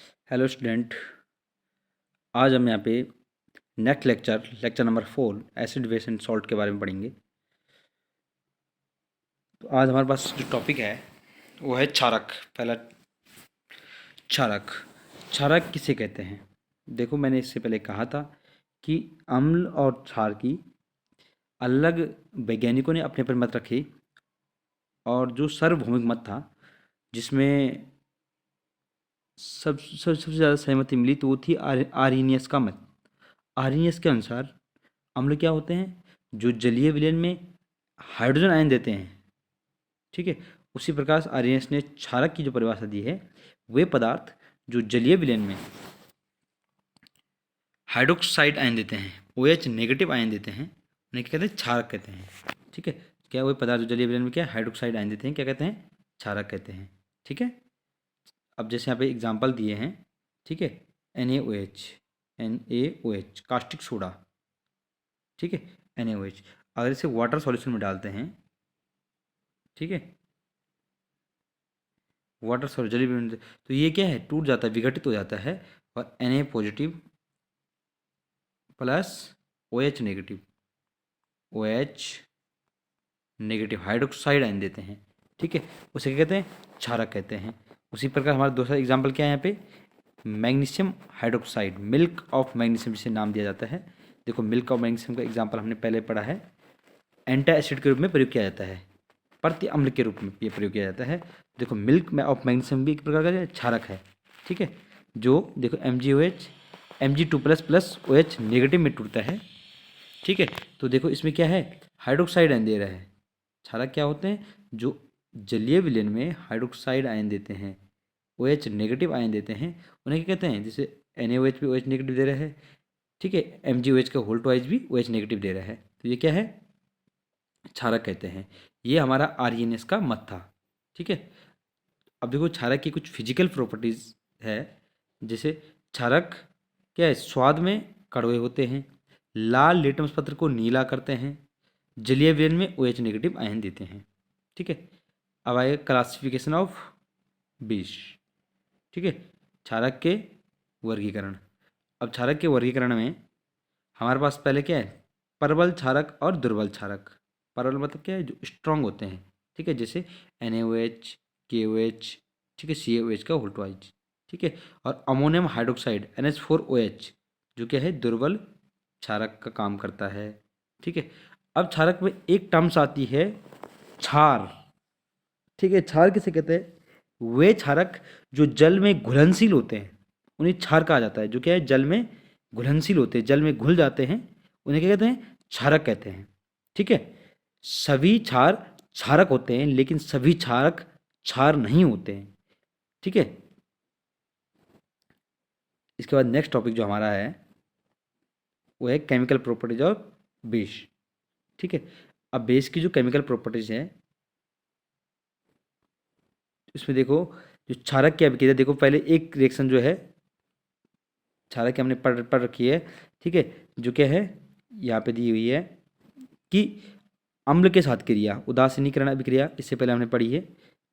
Hello student. आज हम यहाँ पे next lecture number 4 acid base and salt के बारे में पढ़ेंगे। तो आज हमारे पास जो टॉपिक है वो है क्षारक। पहला क्षारक। क्षारक किसे कहते हैं? देखो, मैंने इससे पहले कहा था कि अम्ल और क्षार की अलग वैज्ञानिकों ने अपने पर मत रखे, और जो सार्वभौमिक मत था जिसमें सबसे ज़्यादा सहमति मिली तो वो थी आर्हीनियस का मत। आर्हीनियस के अनुसार अम्ल क्या होते हैं? जो जलीय विलयन में हाइड्रोजन आयन देते हैं। ठीक है। उसी प्रकार से आर्यस ने क्षारक की जो परिभाषा दी है, वे पदार्थ जो जलीय विलयन में हाइड्रोक्साइड आयन देते हैं, OH नेगेटिव आयन देते हैं, उन्हें क्या कहते हैं? क्षारक कहते हैं। ठीक है। क्या वे पदार्थ जो जलीय विलयन में क्या हाइड्रोक्साइड आयन देते हैं, क्या कहते हैं? क्षारक कहते हैं। ठीक है। अब जैसे यहाँ पे एग्जाम्पल दिए हैं, ठीक है, NaOH कास्टिक सोडा। ठीक है। NaOH अगर इसे वाटर सॉल्यूशन में डालते हैं, ठीक है, वाटर सर्जरी भी, तो ये क्या है? टूट जाता है, विघटित हो जाता है, और Na positive plus OH negative, OH negative hydroxide ion देते हैं। ठीक है। उसे क्या कहते हैं? क्षारक कहते हैं। उसी प्रकार हमारा दूसरा एग्जाम्पल क्या है यहाँ पे? Magnesium hydroxide, milk of magnesium जिसे नाम दिया जाता है। देखो, मिल्क ऑफ मैग्नीशियम का एग्जाम्पल हमने पहले पढ़ा है। एंटा एसिड के रूप में प्रयोग किया जाता है, प्रति अम्ल के रूप में ये प्रयोग किया जाता है। देखो, मिल्क में ऑफ मैग्नीशियम भी एक प्रकार का क्षारक है। ठीक है। जो देखो MgOH Mg2 plus plus OH negative में टूटता है। ठीक है। तो देखो इसमें क्या है? हाइड्रोक्साइड आयन दे रहा है। क्षारक क्या होते हैं? जो जलीय विलयन में हाइड्रोक्साइड आयन देते हैं, OH नेगेटिव आयन देते हैं, उन्हें क्या कहते हैं? जैसे NaOH भी OH नेगेटिव दे रहा है। ठीक है। MgOH का होल ट्वाइस भी OH नेगेटिव दे रहा है, तो ये क्या है? क्षारक कहते हैं। ये हमारा आर्यनेस का मत था। ठीक है। अब देखो, क्षारक की कुछ फिजिकल प्रॉपर्टीज है। जैसे क्षारक क्या है? स्वाद में कड़वे होते हैं, लाल लिटमस पत्र को नीला करते हैं, जलीय विलयन में OH नेगेटिव आयन देते हैं। ठीक है। अब आएगा क्लासिफिकेशन ऑफ बीस। ठीक है। क्षारक के वर्गीकरण। अब क्षारक के वर्गीकरण में हमारे पास पहले क्या है? प्रबल क्षारक और दुर्बल क्षारक। प्रबल मतलब क्या है? जो स्ट्रांग होते हैं। ठीक है। जैसे NaOH, KOH, ठीक है, CaOH का होल ट्वाइस। ठीक है। और अमोनियम हाइड्रोक्साइड NH4OH जो क्या है? दुर्बल क्षारक का काम करता है। ठीक है। अब क्षारक में एक टर्म्स आती है, क्षार। ठीक है। क्षार किसे कहते हैं? वे क्षारक जो जल में घुलनशील होते हैं, उन्हें क्षार कहा जाता है। जो क्या है? जल में घुलनशील होते हैं, जल में घुल जाते हैं, उन्हें क्या कहते हैं? क्षारक कहते हैं। ठीक है। सभी क्षार क्षारक होते हैं, लेकिन सभी क्षारक क्षार नहीं होते हैं। ठीक है। इसके बाद नेक्स्ट टॉपिक जो हमारा है वो है केमिकल प्रॉपर्टीज ऑफ बेस। ठीक है। अब बेस की जो केमिकल प्रॉपर्टीज है, इसमें देखो, जो क्षारक की अभिक्रिया, देखो पहले एक रिएक्शन जो है क्षारक की हमने पढ़ रखी है। ठीक है। जो क्या है? यहाँ पे दी हुई है कि अम्ल के साथ क्रिया, उदासीनीकरण अभिक्रिया, इससे पहले हमने पढ़ी है।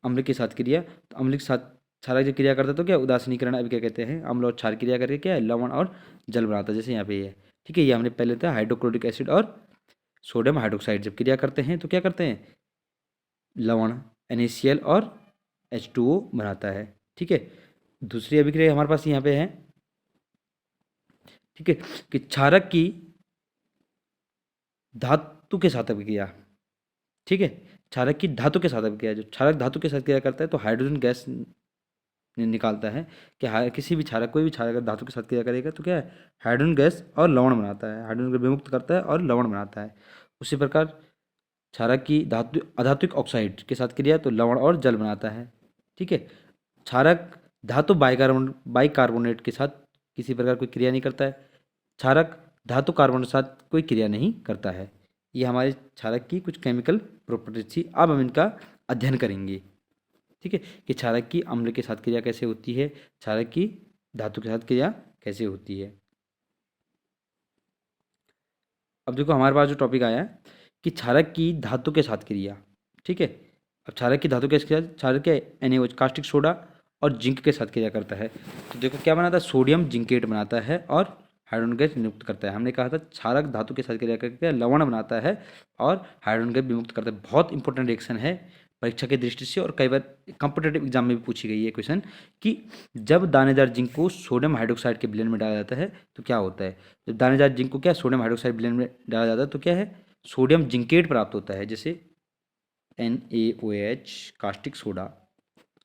अम्ल के साथ क्रिया, तो अम्ल के साथ क्षारक जब क्रिया करता है तो क्या? उदासीनीकरण अभिक्रिया कहते हैं। अम्ल और क्षार क्रिया करके क्या है? लवण और जल बनाता है, जैसे यहाँ पे ये है। ठीक है। ये हमने पहले था हाइड्रोक्लोरिक एसिड और सोडियम हाइड्रोक्साइड जब क्रिया करते हैं तो क्या करते हैं? लवण NaCl और H2O बनाता है। ठीक है। दूसरी अभिक्रिया हमारे पास यहाँ पे है, ठीक है, कि क्षारक की धातु के साथ अभिक्रिया। ठीक है। क्षारक की धातु के साथ अभिक्रिया, जो क्षारक धातु के साथ क्रिया करता है तो हाइड्रोजन गैस निकालता है। कि किसी भी क्षारक, कोई भी क्षारक अगर धातु के साथ क्रिया करेगा तो क्या है? हाइड्रोजन गैस और लवण बनाता है, हाइड्रोजन को विमुक्त करता है और लवण बनाता है। उसी प्रकार क्षारक की धातु अधात्विक ऑक्साइड के साथ क्रिया तो लवण और जल बनाता है। ठीक है। क्षारक धातु बाइकार्बोनेट के साथ किसी प्रकार कोई क्रिया नहीं करता है। क्षारक धातु कार्बन के साथ कोई क्रिया नहीं करता है। ये हमारे क्षारक की कुछ केमिकल प्रॉपर्टीज थी। अब हम इनका अध्ययन करेंगे। ठीक है। कि क्षारक की अम्ल के साथ क्रिया कैसे होती है, क्षारक की धातु के साथ क्रिया कैसे होती है। अब देखो, हमारे पास जो टॉपिक आया है कि क्षारक की धातु के साथ क्रिया। ठीक है। अब क्षारक की धातु के साथ क्षारक क्या है? NaOH कास्टिक सोडा और जिंक के साथ क्रिया करता है। तो देखो क्या बनाता है, सोडियम जिंकेट बनाता है और हाइड्रोजन गैस विमुक्त करता है। हमने कहा था क्षारक धातु के साथ क्रिया करके लवण बनाता है और हाइड्रोजन गैस विमुक्त करता है। बहुत इंपॉर्टेंट रिएक्शन है परीक्षा की दृष्टि से, और कई बार कॉम्पिटेटिव एग्जाम में भी पूछी गई है क्वेश्चन कि जब दानेदार जिंक को सोडियम हाइड्रोक्साइड के विलयन में डाला जाता है तो क्या होता है। जब दानेदार जिंक को क्या सोडियम हाइड्रोक्साइड विलयन में डाला जाता है तो क्या है, सोडियम जिंकेट प्राप्त होता है, जैसे NaOH कास्टिक सोडा,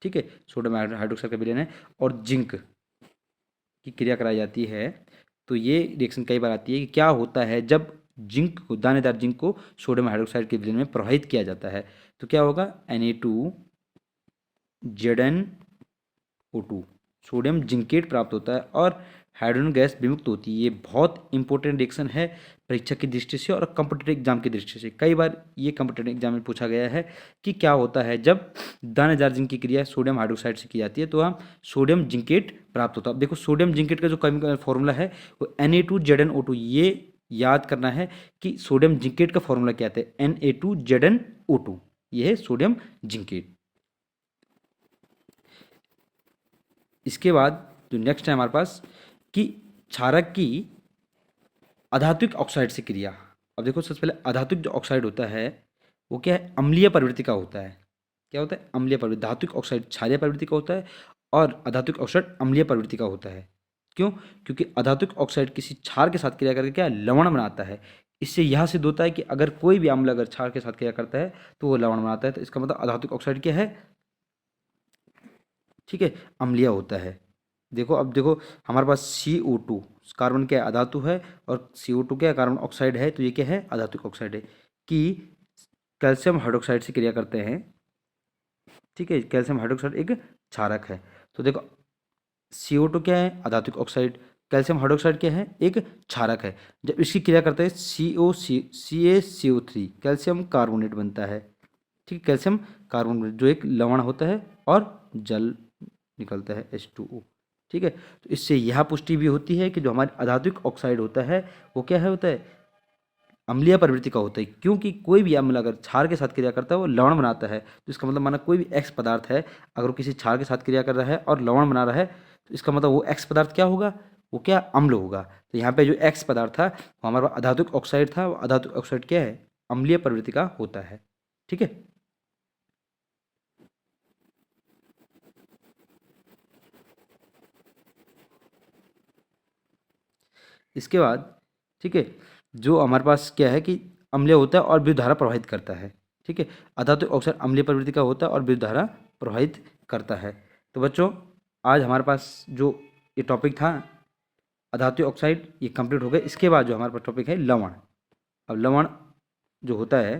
ठीक है, सोडियम हाइड्रोक्साइड का विलयन है और जिंक की क्रिया कराई जाती है। तो ये रिएक्शन कई बार आती है कि क्या होता है जब जिंक को, दानेदार जिंक को सोडियम हाइड्रोक्साइड के विलयन में प्रवाहित किया जाता है तो क्या होगा, Na2ZnO2 सोडियम जिंकेट प्राप्त होता है और हाइड्रोजन गैस विमुक्त होती है। ये बहुत इंपॉर्टेंट रिएक्शन है परीक्षा की दृष्टि से और कॉम्पिटेटिव एग्जाम की दृष्टि से। कई बार ये कॉम्पिटेटिव एग्जाम में पूछा गया है कि क्या होता है जब दानेदार जिंक की क्रिया सोडियम हाइड्रोक्साइड से की जाती है तो हम सोडियम जिंकेट प्राप्त होता है। अब देखो सोडियम जिंकेट का जो केमिकल फॉर्मूला है वो Na2ZnO2, ये याद करना है कि सोडियम जिंकेट का फॉर्मूला क्या था, Na2ZnO2, ये है सोडियम जिंकेट। इसके बाद जो नेक्स्ट है हमारे पास कि क्षारक की अधात्विक ऑक्साइड से क्रिया। अब देखो सबसे पहले अधात्विक जो ऑक्साइड होता है वो क्या है, अम्लीय प्रवृत्ति का होता है। क्या होता है, अम्लीय प्रवृत्ति। धात्विक ऑक्साइड क्षारीय प्रवृत्ति का होता है और अधात्विक ऑक्साइड अम्लीय प्रवृत्ति का होता है। क्यों, क्योंकि अधात्विक ऑक्साइड किसी क्षार के साथ क्रिया करके क्या लवण बनाता है। इससे यह सिद्ध होता है कि अगर कोई भी अम्ल अगर क्षार के साथ क्रिया करता है तो वो लवण बनाता है। तो इसका मतलब अधात्विक ऑक्साइड क्या है, ठीक है, अम्लीय होता है। देखो अब देखो हमारे पास CO2 कार्बन क्या है, अधातु है, और CO2 क्या है, कार्बन ऑक्साइड है। तो ये क्या है, अधात्विक ऑक्साइड है कि कैल्शियम हाइड्रोक्साइड से क्रिया करते हैं, ठीक है। कैल्शियम हाइड्रोक्साइड एक क्षारक है। तो देखो CO2 क्या है, अधात्विक ऑक्साइड, कैल्शियम हाइड्रोक्साइड क्या है, एक क्षारक है। जब इसकी क्रिया करते हैं CaCO3 कैल्शियम कार्बोनेट बनता है, ठीक है, कैल्शियम कार्बोनेट जो एक लवण होता है और जल निकलता है H2O, ठीक है। तो इससे यह पुष्टि भी होती है कि जो हमारे अधात्विक ऑक्साइड होता है वो क्या है, होता है अम्लीय प्रवृत्ति का होता है। क्योंकि कोई भी अम्ल अगर क्षार के साथ क्रिया करता है वो लवण बनाता है। तो इसका मतलब माना कोई भी एक्स पदार्थ है अगर वो किसी क्षार के साथ क्रिया कर रहा है और लवण बना रहा है तो इसका मतलब वो एक्स पदार्थ क्या होगा, वो क्या अम्ल होगा। तो यहाँ पे जो एक्स पदार्थ था वो हमारा अधात्विक ऑक्साइड था। वो अधात्विक ऑक्साइड क्या है, अम्लीय प्रवृत्ति का होता है, ठीक है। इसके बाद, ठीक है, जो हमारे पास क्या है कि अम्लीय होता है और विद्युत धारा प्रवाहित करता है, ठीक है। अधात्विक ऑक्साइड अम्लीय प्रवृत्ति का होता है और विद्युत धारा प्रवाहित करता है। तो बच्चों आज हमारे पास जो ये टॉपिक था अधात्विक ऑक्साइड ये कंप्लीट हो गया। इसके बाद जो हमारे पास टॉपिक है लवण। अब लवण जो होता है